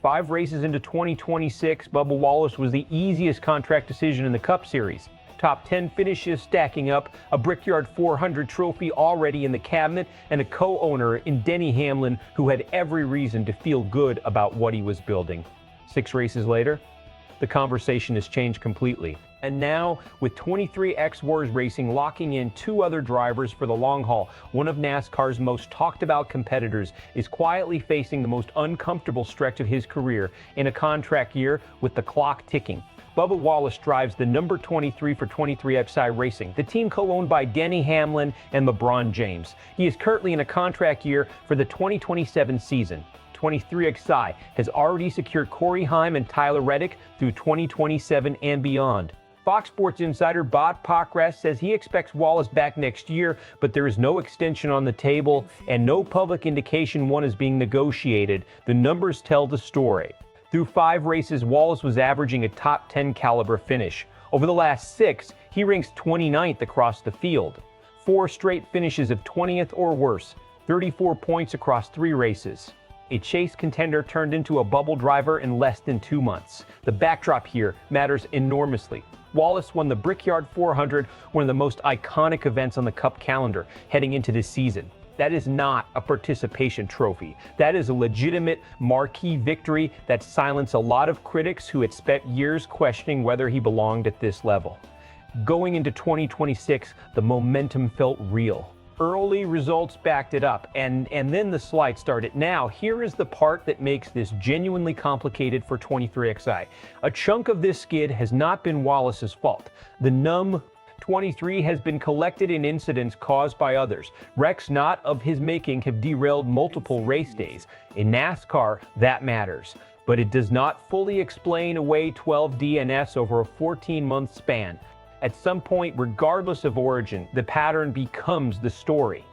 5 races into 2026, Bubba Wallace was the easiest contract decision in the Cup Series. Top 10 finishes stacking up, a Brickyard 400 trophy already in the cabinet, and a co-owner in Denny Hamlin who had every reason to feel good about what he was building. 6 races later, the conversation has changed completely. And now, with 23X Wars Racing locking in 2 other drivers for the long haul, one of NASCAR's most talked about competitors is quietly facing the most uncomfortable stretch of his career in a contract year with the clock ticking. Bubba Wallace drives the number 23 for 23XI Racing, the team co-owned by Denny Hamlin and LeBron James. He is currently in a contract year for the 2027 season. 23XI has already secured Corey Heim and Tyler Reddick through 2027 and beyond. Fox Sports insider Bubba Wallace says he expects Wallace back next year, but there is no extension on the table and no public indication one is being negotiated. The numbers tell the story. Through 5 races, Wallace was averaging a top 10 caliber finish. Over the last 6, he ranks 29th across the field. 4 straight finishes of 20th or worse, 34 points across 3 races. A chase contender turned into a bubble driver in less than 2 months. The backdrop here matters enormously. Wallace won the Brickyard 400, one of the most iconic events on the Cup calendar heading into this season. That is not a participation trophy. That is a legitimate marquee victory that silenced a lot of critics who had spent years questioning whether he belonged at this level. Going into 2026, the momentum felt real. Early results backed it up, and then the slide started. Now, here is the part that makes this genuinely complicated for 23XI. A chunk of this skid has not been Wallace's fault. The numb 23 has been collected in incidents caused by others. Wrecks not of his making have derailed multiple race days. In NASCAR, that matters. But it does not fully explain away 12 DNS over a 14-month span. At some point, regardless of origin, the pattern becomes the story.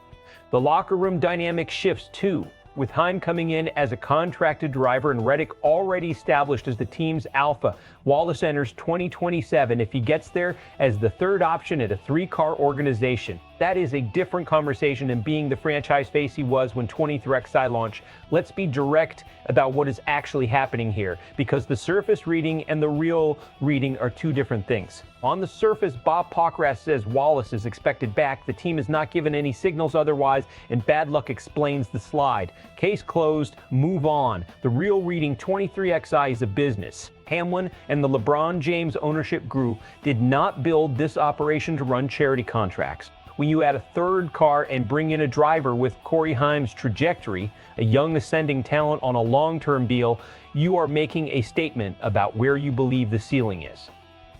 The locker room dynamic shifts too, with Heim coming in as a contracted driver and Reddick already established as the team's alpha. Wallace enters 2027 if he gets there as the 3rd option at a 3-car organization. That is a different conversation than being the franchise face he was when 23XI launched. Let's be direct about what is actually happening here, because the surface reading and the real reading are 2 different things. On the surface, Bubba Wallace says Wallace is expected back. The team has not given any signals otherwise, and bad luck explains the slide. Case closed, move on. The real reading, 23XI is a business. Hamlin and the LeBron James ownership group did not build this operation to run charity contracts. When you add a 3rd car and bring in a driver with Corey Heim's trajectory, a young ascending talent on a long-term deal, you are making a statement about where you believe the ceiling is.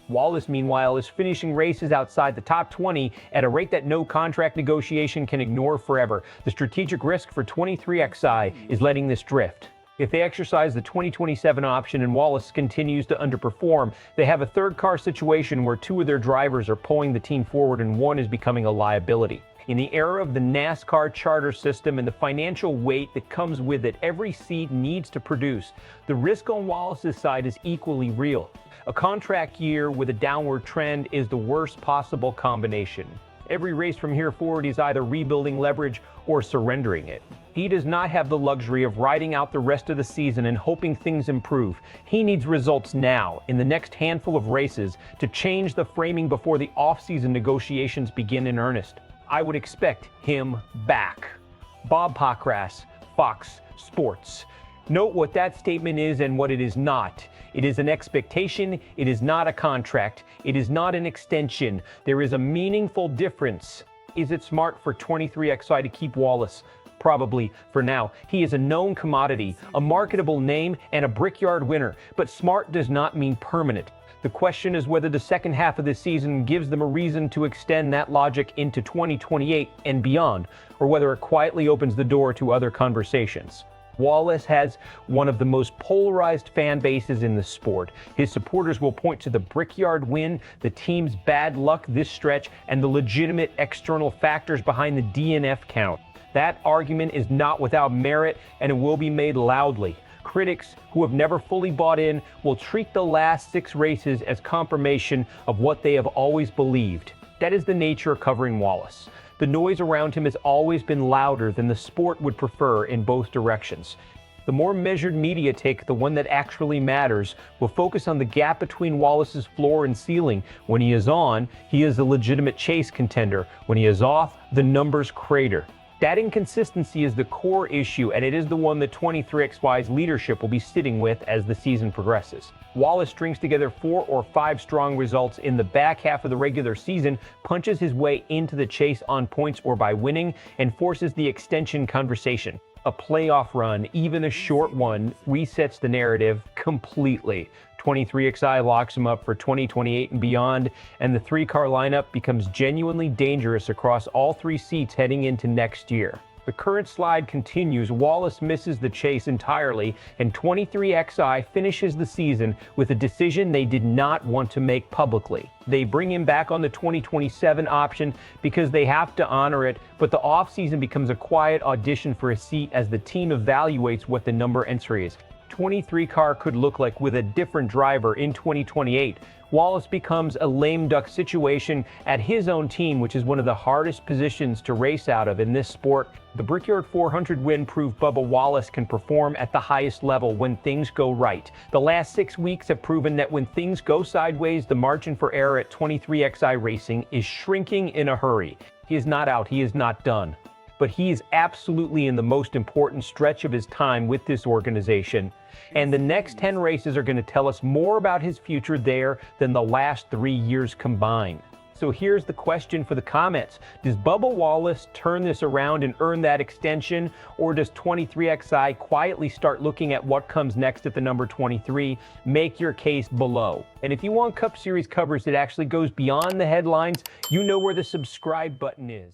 Wallace, meanwhile, is finishing races outside the top 20 at a rate that no contract negotiation can ignore forever. The strategic risk for 23XI is letting this drift. If they exercise the 2027 option and Wallace continues to underperform, they have a 3rd car situation where 2 of their drivers are pulling the team forward and 1 is becoming a liability. In the era of the NASCAR charter system and the financial weight that comes with it, every seat needs to produce. The risk on Wallace's side is equally real. A contract year with a downward trend is the worst possible combination. Every race from here forward is either rebuilding leverage or surrendering it. He does not have the luxury of riding out the rest of the season and hoping things improve. He needs results now, in the next handful of races, to change the framing before the off-season negotiations begin in earnest. I would expect him back. Bubba Wallace, Fox Sports. Note what that statement is and what it is not. It is an expectation. It is not a contract. It is not an extension. There is a meaningful difference. Is it smart for 23XI to keep Wallace? Probably for now. He is a known commodity, a marketable name, and a Brickyard winner. But smart does not mean permanent. The question is whether the second half of the season gives them a reason to extend that logic into 2028 and beyond, or whether it quietly opens the door to other conversations. Wallace has one of the most polarized fan bases in the sport. His supporters will point to the Brickyard win, the team's bad luck this stretch, and the legitimate external factors behind the DNF count. That argument is not without merit, and it will be made loudly. Critics who have never fully bought in will treat the last 6 races as confirmation of what they have always believed. That is the nature of covering Wallace. The noise around him has always been louder than the sport would prefer in both directions. The more measured media take, the one that actually matters, will focus on the gap between Wallace's floor and ceiling. When he is on, he is a legitimate chase contender. When he is off, the numbers crater. That inconsistency is the core issue, and it is the one that 23XY's leadership will be sitting with as the season progresses. Wallace strings together 4 or 5 strong results in the back half of the regular season, punches his way into the chase on points or by winning, and forces the extension conversation. A playoff run, even a short one, resets the narrative completely. 23XI locks him up for 2028 and beyond, and the 3-car lineup becomes genuinely dangerous across all 3 seats heading into next year. The current slide continues. Wallace misses the chase entirely, and 23XI finishes the season with a decision they did not want to make publicly. They bring him back on the 2027 option because they have to honor it, but the offseason becomes a quiet audition for a seat as the team evaluates what the number entry is. 23 car could look like with a different driver in 2028. Wallace becomes a lame duck situation at his own team, which is one of the hardest positions to race out of in this sport. The Brickyard 400 win proved Bubba Wallace can perform at the highest level when things go right. The last 6 weeks have proven that when things go sideways, the margin for error at 23XI Racing is shrinking in a hurry. He is not out, he is not done. But he is absolutely in the most important stretch of his time with this organization. And the next 10 races are going to tell us more about his future there than the last 3 years combined. So here's the question for the comments. Does Bubba Wallace turn this around and earn that extension? Or does 23XI quietly start looking at what comes next at the number 23? Make your case below. And if you want Cup Series coverage that actually goes beyond the headlines, you know where the subscribe button is.